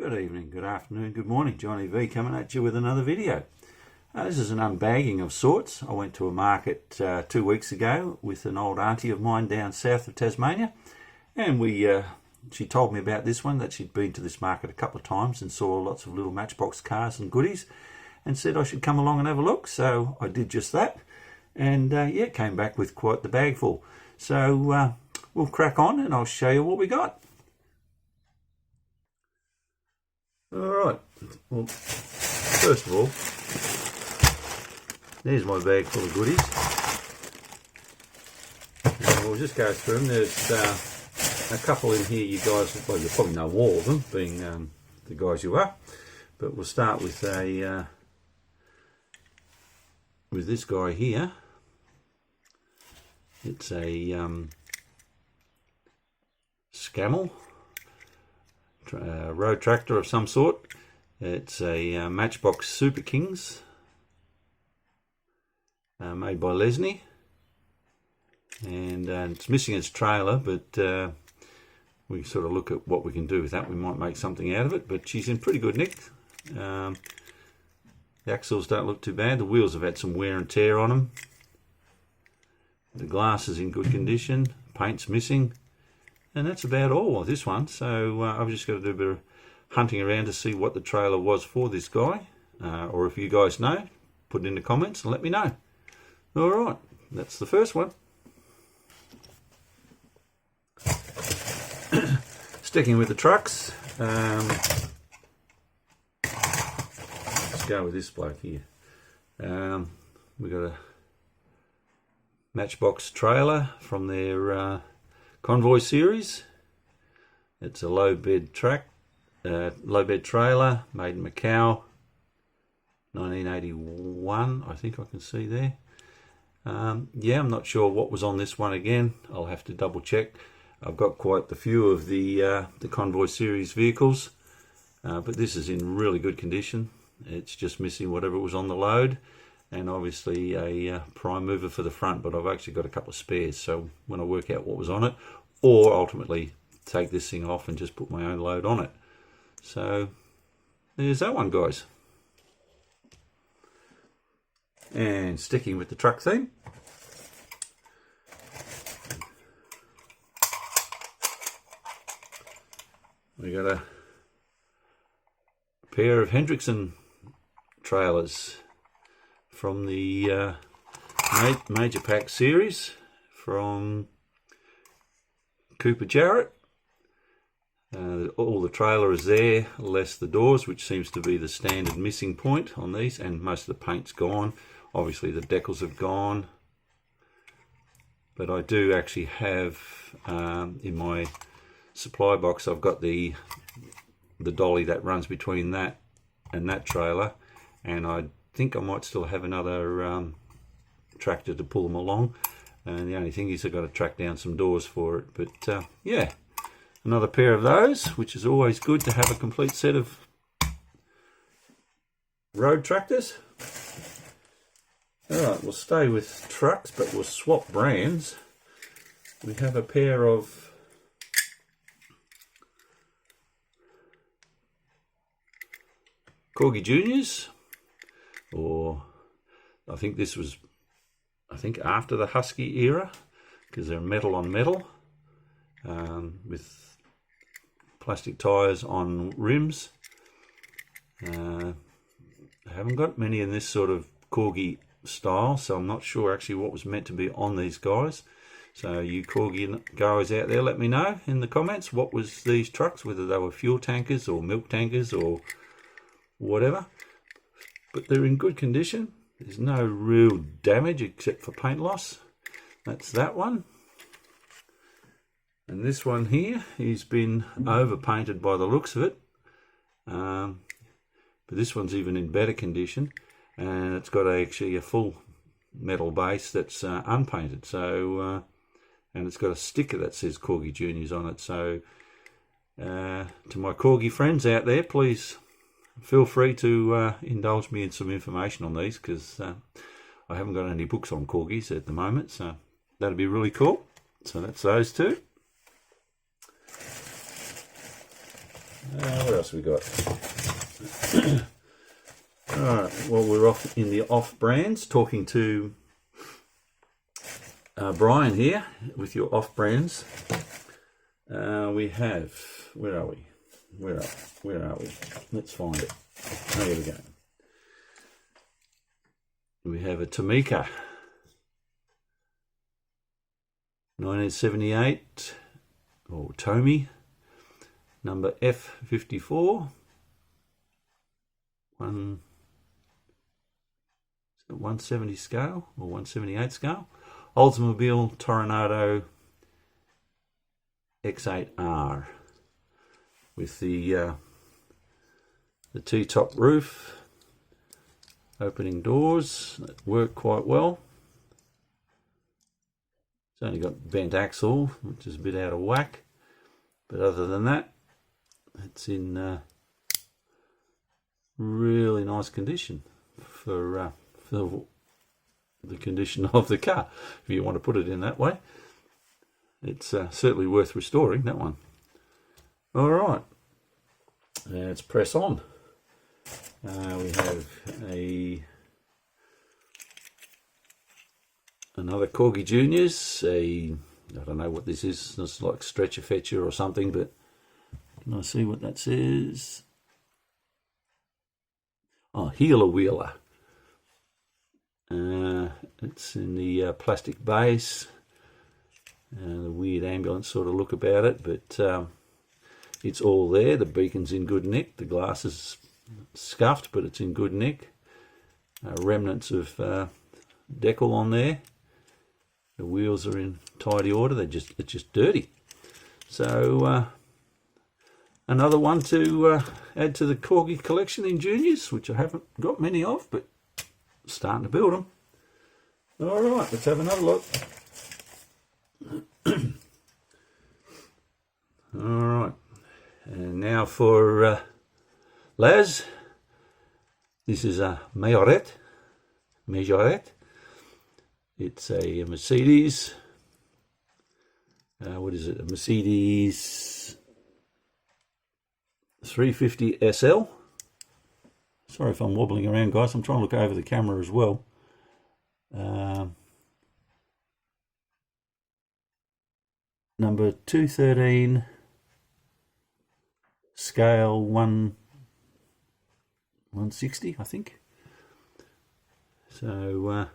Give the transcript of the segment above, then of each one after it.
Good evening, good afternoon, good morning. Johnny V coming at you with another video. This is an unbagging of sorts. I went to a market 2 weeks ago with an old auntie of mine down south of Tasmania, and she told me about this one, that she'd been to this market a couple of times and saw lots of little Matchbox cars and goodies, and said I should come along and have a look. So I did just that, and came back with quite the bag full. So we'll crack on and I'll show you what we got. Alright, well, first of all, there's my bag full of goodies. And we'll just go through them. There's a couple in here you guys, well, you probably know all of them, being the guys you are. But we'll start with with this guy here. It's a Scammell. Road tractor of some sort. It's a Matchbox Super Kings made by Lesney, and it's missing its trailer, but we sort of look at what we can do with that. We might make something out of it, but she's in pretty good nick. The axles don't look too bad. The wheels have had some wear and tear on them. The glass is in good condition. Paint's missing. And that's about all of this one. So I've just got to do a bit of hunting around to see what the trailer was for this guy. Or if you guys know, put it in the comments and let me know. Alright, that's the first one. Sticking with the trucks. Let's go with this bloke here. We've got a Matchbox trailer from their Convoy series. It's a low bed trailer made in Macau, 1981. I think I can see there. I'm not sure what was on this one again. I'll have to double check. I've got quite a few of the Convoy series vehicles, but this is in really good condition. It's just missing whatever was on the load, and obviously a prime mover for the front, but I've actually got a couple of spares, so when I work out what was on it, or ultimately take this thing off and just put my own load on it. So there's that one, guys. And sticking with the truck theme, we got a pair of Hendrickson trailers from the Major Pack series from Cooper Jarrett. All the trailer is there, less the doors, which seems to be the standard missing point on these, and most of the paint's gone. Obviously the decals have gone, but I do actually have in my supply box, I've got the dolly that runs between that and that trailer, and I think I might still have another tractor to pull them along, and the only thing is I've got to track down some doors for it. But yeah, another pair of those, which is always good to have a complete set of road tractors. Alright, we'll stay with trucks, but we'll swap brands. We have a pair of Corgi Juniors, or I think this was, after the Husky era, because they're metal on metal, with plastic tyres on rims. I haven't got many in this sort of Corgi style, so I'm not sure actually what was meant to be on these guys. So you Corgi guys out there, let me know in the comments what was these trucks, whether they were fuel tankers or milk tankers or whatever. But they're in good condition. There's no real damage except for paint loss. That's that one. And this one here, he's been overpainted by the looks of it. But this one's even in better condition, and it's got actually a full metal base that's unpainted. So, and it's got a sticker that says Corgi Juniors on it. So, to my Corgi friends out there, please feel free to indulge me in some information on these, because I haven't got any books on Corgis at the moment, so that'd be really cool. So that's those two. What else have we got? Alright, well, we're off in the off brands, talking to Brian here with your off brands. We have, where are we? Where are we? Let's find it. Oh, here we go. We have a Tamika 1978, or Tomy, number F54, 170 scale or 178 scale, Oldsmobile Toronado X8R with the T-top roof, opening doors that work quite well. It's only got bent axle, which is a bit out of whack, but other than that, it's in really nice condition for the condition of the car, if you want to put it in that way. It's certainly worth restoring, that one. All right, let's press on. We have another Corgi Juniors. I don't know what this is. It's like Stretcher Fetcher or something, but can I see what that says? Oh, Healer Wheeler. It's in the plastic base. The weird ambulance sort of look about it, but it's all there. The beacon's in good nick. The glass is scuffed, but it's in good nick. Remnants of decal on there. The wheels are in tidy order. It's just dirty. So another one to add to the Corgi collection in juniors, which I haven't got many of, but starting to build them. All right, let's have another look. All right, and now for Laz. This is a Majorette. It's a Mercedes. What is it? A Mercedes 350 SL. Sorry if I'm wobbling around, guys. I'm trying to look over the camera as well. Number 213, scale 160, I think. So,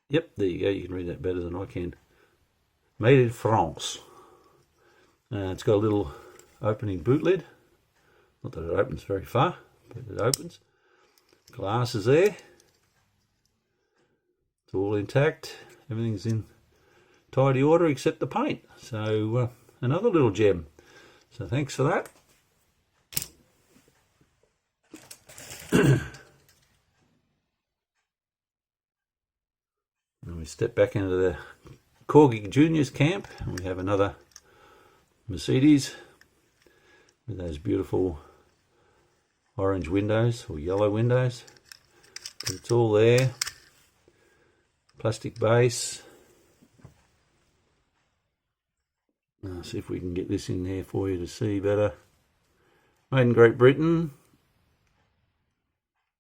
yep, there you go. You can read that better than I can. Made in France. It's got a little opening boot lid. Not that it opens very far, but it opens. Glass is there. It's all intact. Everything's in tidy order except the paint. So another little gem. So thanks for that. And we step back into the Corgi Juniors camp, and we have another Mercedes with those beautiful orange windows or yellow windows. But it's all there. Plastic base. See if we can get this in there for you to see better. Made in Great Britain.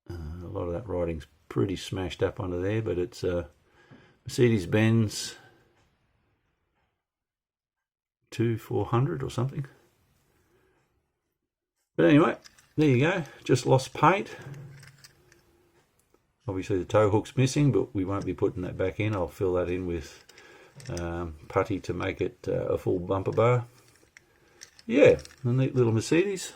A lot of that writing's pretty smashed up under there, but it's Mercedes-Benz 2400 or something. But anyway, there you go. Just lost paint. Obviously the tow hook's missing, but we won't be putting that back in. I'll fill that in with putty to make it a full bumper bar. Yeah, a neat little Mercedes.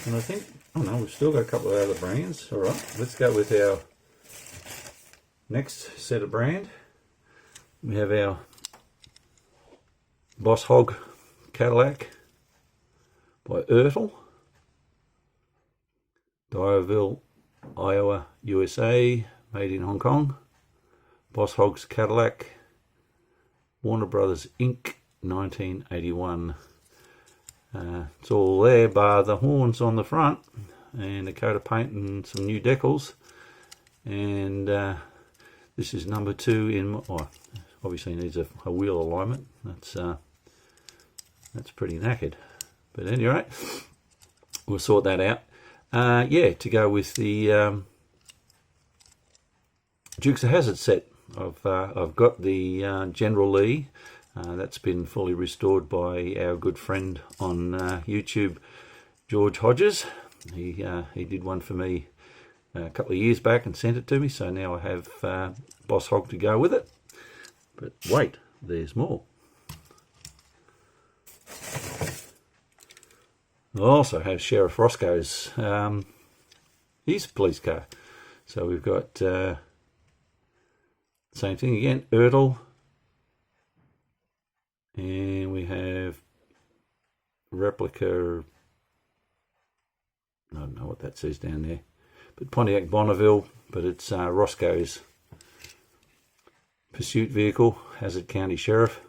And I think, oh no, we've still got a couple of other brands. All right, let's go with our next set of brand. We have our Boss Hog Cadillac by Ertl. Dyersville, Iowa, USA, made in Hong Kong. Boss Hogs Cadillac, Warner Brothers Inc., 1981. It's all there bar the horns on the front and a coat of paint and some new decals. And this is number 2 in, obviously needs a wheel alignment. That's pretty knackered. But anyway, we'll sort that out. Yeah, to go with the Dukes of Hazzard set. I've got the General Lee. That's been fully restored by our good friend on YouTube, George Hodges. He did one for me a couple of years back and sent it to me, so now I have Boss Hog to go with it. But wait, there's more. I also have Sheriff Roscoe's his police car. So we've got same thing again, Ertl, and we have replica. I don't know what that says down there, but Pontiac Bonneville, but it's Roscoe's pursuit vehicle, Hazzard County Sheriff.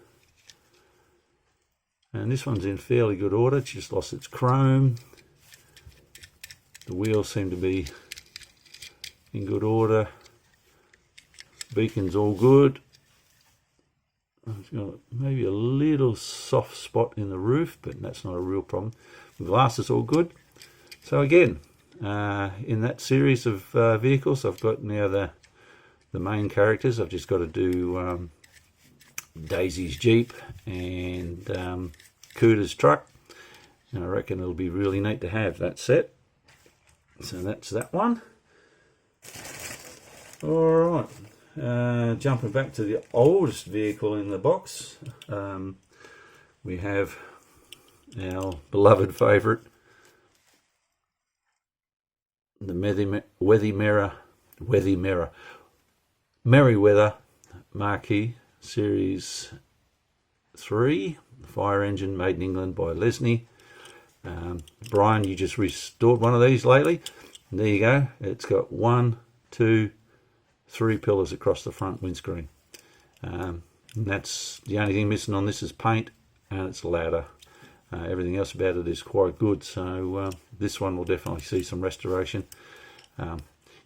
And this one's in fairly good order. It's just lost its chrome. The wheels seem to be in good order. Beacon's all good. It's got maybe a little soft spot in the roof, but that's not a real problem. The glass is all good. So again, in that series of vehicles, I've got now the main characters. I've just got to do Daisy's Jeep and Cooter's truck, and I reckon it'll be really neat to have that set. So that's that one. Alright, jumping back to the oldest vehicle in the box, we have our beloved favourite, the Merryweather Marquis Series 3, fire engine made in England by Lesney. Brian, you just restored one of these lately. And there you go. It's got 1, 2, 3 pillars across the front windscreen. And that's the only thing missing on this is paint, and it's a ladder. Everything else about it is quite good, so this one will definitely see some restoration.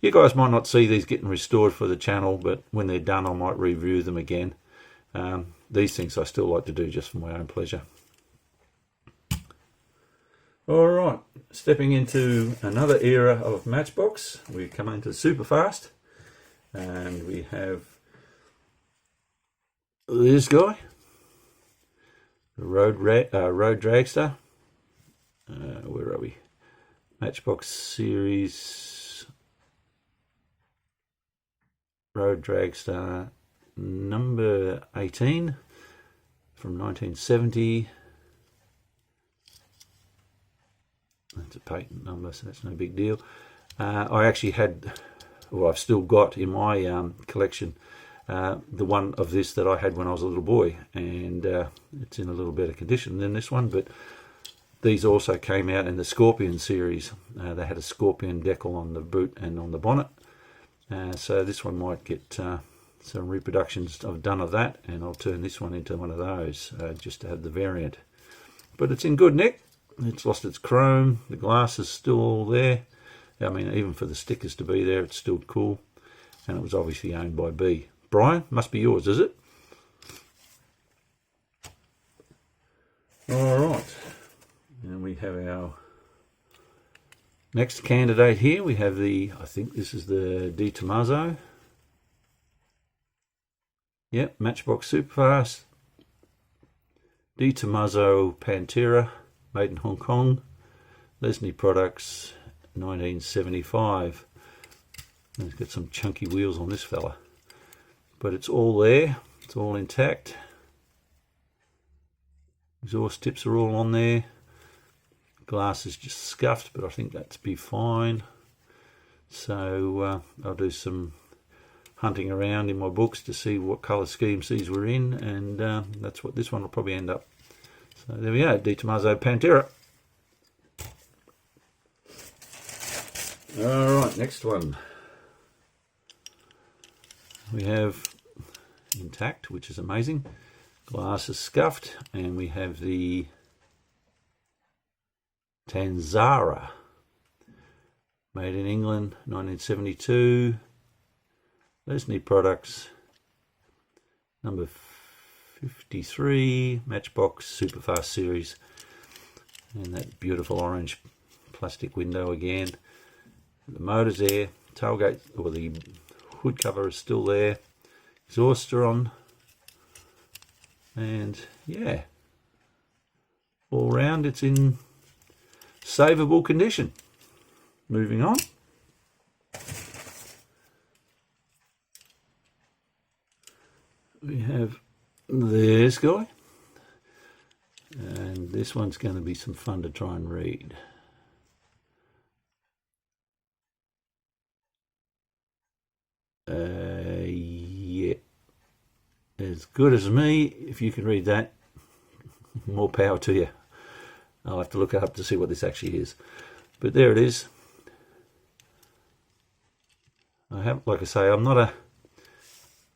You guys might not see these getting restored for the channel, but when they're done I might review them again. These things I still like to do just for my own pleasure. Alright, stepping into another era of Matchbox, we come into Superfast, and we have this guy, the Road Dragster. Where are we? Matchbox Series Road Dragster number 18 from 1970. That's a patent number, so that's no big deal. I actually had, well, I've still got in my collection the one of this that I had when I was a little boy, and it's in a little better condition than this one, but these also came out in the Scorpion series. They had a Scorpion decal on the boot and on the bonnet, so this one might get some reproductions I've done of that, and I'll turn this one into one of those just to have the variant. But it's in good nick. It's lost its chrome. The glass is still all there. I mean, even for the stickers to be there, it's still cool. And it was obviously owned by B. Brian, must be yours, is it? Alright. And we have our next candidate here. We have the, I think this is the Di Tommaso. Yep, Matchbox Superfast. Di Tommaso Pantera, made in Hong Kong. Lesney Products, 1975. And it's got some chunky wheels on this fella. But it's all there. It's all intact. Exhaust tips are all on there. Glass is just scuffed, but I think that's be fine. So I'll do some hunting around in my books to see what colour schemes these were in, and that's what this one will probably end up. So there we go, Di Tommaso Pantera. Alright, next one. We have intact, which is amazing. Glass is scuffed, and we have the Tanzara, made in England, 1972. Lesney Products, number 53 Matchbox Superfast series, and that beautiful orange plastic window again. The motor's there, tailgate or the hood cover is still there, exhauster on, and yeah, all round it's in savable condition. Moving on. We have this guy, and this one's going to be some fun to try and read. Yeah, as good as me. If you can read that, more power to you. I'll have to look it up to see what this actually is, but there it is. Like I say, I'm not a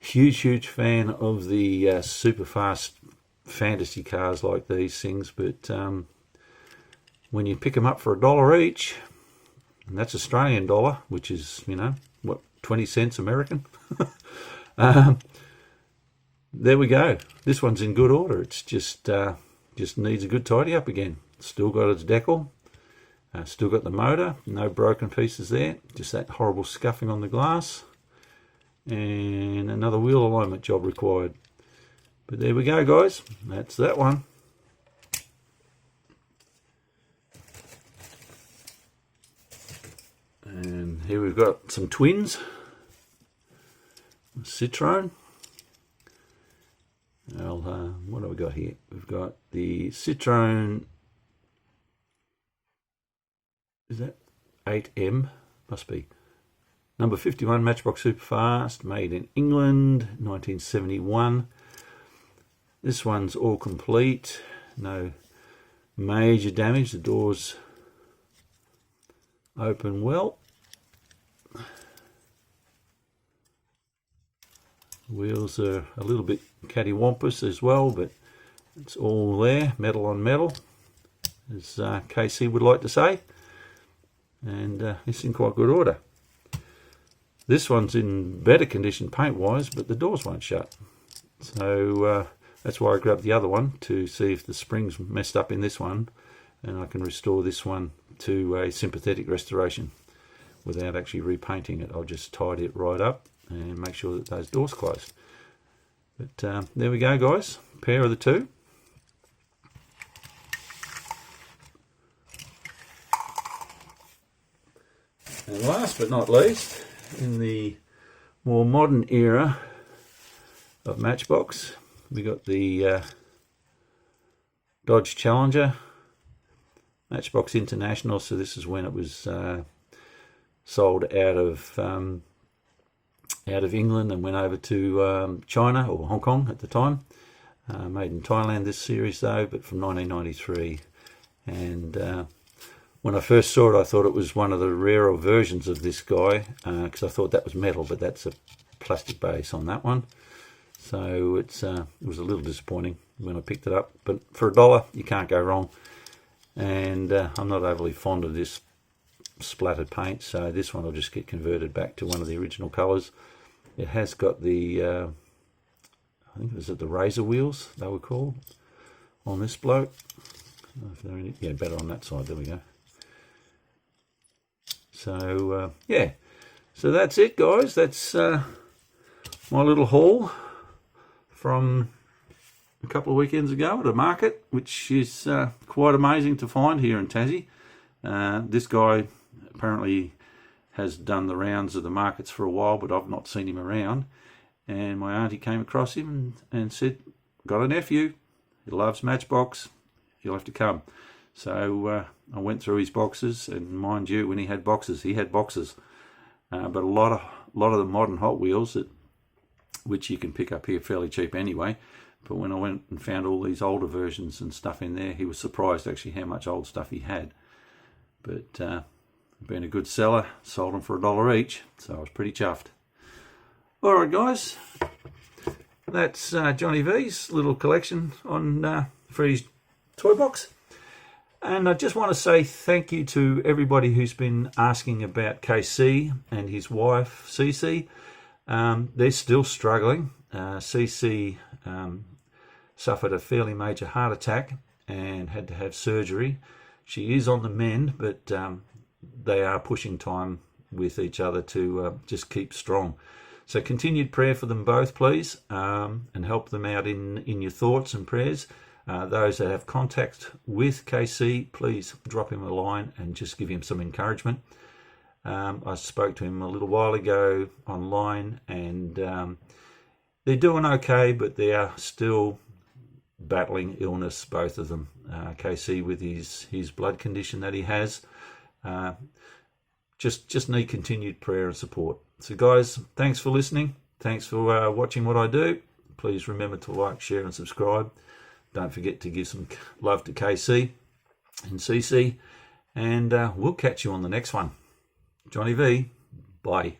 huge fan of the super fast fantasy cars like these things, but when you pick them up for $1 each, and that's Australian dollar, which is, you know, what, 20 cents American. There we go. This one's in good order. It's just needs a good tidy up again. Still got its decal, still got the motor, no broken pieces there, just that horrible scuffing on the glass, and another wheel alignment job required. But there we go, guys. That's that one. And here we've got some twins. Citroen. Well, what have we got here? We've got the Citroen. Is that 8M? Must be. Number 51 Matchbox Superfast, made in England, 1971. This one's all complete. No major damage. The doors open well. Wheels are a little bit cattywampus as well, but it's all there, metal on metal, as KC would like to say. And it's in quite good order. This one's in better condition paint-wise, but the doors won't shut. So that's why I grabbed the other one, to see if the springs messed up in this one, and I can restore this one to a sympathetic restoration without actually repainting it. I'll just tidy it right up and make sure that those doors close. But there we go, guys. Pair of the two. And last but not least, in the more modern era of Matchbox, we got the Dodge Challenger, Matchbox International. So this is when it was sold out of England and went over to China, or Hong Kong at the time. Made in Thailand, this series though, but from 1993. And when I first saw it, I thought it was one of the rarer versions of this guy, because I thought that was metal, but that's a plastic base on that one. So it was a little disappointing when I picked it up. But for $1, you can't go wrong. And I'm not overly fond of this splattered paint, so this one will just get converted back to one of the original colours. It has got the, I think it was the razor wheels, they were called, on this bloke. Yeah, better on that side, there we go. So, yeah, so that's it, guys. That's my little haul from a couple of weekends ago at a market, which is quite amazing to find here in Tassie. This guy apparently has done the rounds of the markets for a while, but I've not seen him around. And my auntie came across him and said, got a nephew, he loves Matchbox, you'll have to come. So I went through his boxes, and mind you, when he had boxes, but a lot of the modern Hot Wheels, which you can pick up here fairly cheap anyway. But when I went and found all these older versions and stuff in there, he was surprised actually how much old stuff he had. But being a good seller, sold them for $1 each, so I was pretty chuffed. All right, guys, that's Johnny V's little collection on Freddy's Toy Box. And I just want to say thank you to everybody who's been asking about KC and his wife, Cece. They're still struggling. CC suffered a fairly major heart attack and had to have surgery. She is on the mend, but they are pushing time with each other to just keep strong. So continued prayer for them both, please, and help them out in your thoughts and prayers. Those that have contact with KC, please drop him a line and just give him some encouragement. I spoke to him a little while ago online, and they're doing okay, but they are still battling illness, both of them. KC with his blood condition that he has. Just need continued prayer and support. So guys, thanks for listening. Thanks for watching what I do. Please remember to like, share and subscribe. Don't forget to give some love to KC and CC. And we'll catch you on the next one. Johnny V, bye.